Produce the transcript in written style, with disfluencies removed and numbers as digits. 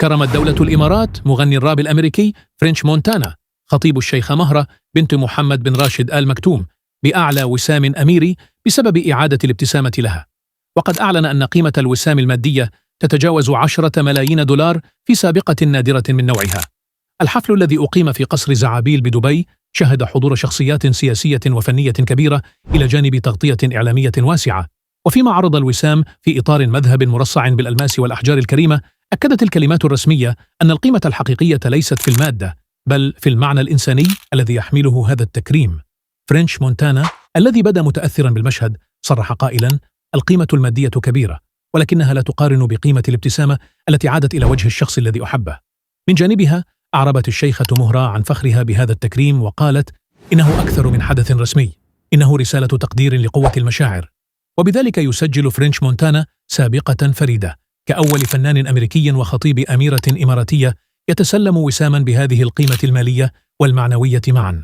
كرمت دولة الإمارات مغني الراب الأمريكي فرنش مونتانا خطيب الشيخة مهرة بنت محمد بن راشد آل مكتوم بأعلى وسام أميري بسبب إعادة الابتسامة لها. وقد أعلن أن قيمة الوسام المادية تتجاوز 10 ملايين دولار في سابقة نادرة من نوعها. الحفل الذي أقيم في قصر زعابيل بدبي شهد حضور شخصيات سياسية وفنية كبيرة إلى جانب تغطية إعلامية واسعة. وفيما عرض الوسام في إطار مذهب مرصع بالألماس والأحجار الكريمة، أكدت الكلمات الرسمية أن القيمة الحقيقية ليست في المادة بل في المعنى الإنساني الذي يحمله هذا التكريم. فرنش مونتانا الذي بدا متأثرا بالمشهد صرح قائلا: القيمة المادية كبيرة، ولكنها لا تقارن بقيمة الابتسامة التي عادت إلى وجه الشخص الذي أحبه. من جانبها أعربت الشيخة مهرة عن فخرها بهذا التكريم وقالت: إنه أكثر من حدث رسمي، إنه رسالة تقدير لقوة المشاعر. وبذلك يسجل فرنش مونتانا سابقة فريدة كأول فنان أمريكي وخطيب أميرة إماراتية يتسلم وساما بهذه القيمة المالية والمعنوية معا.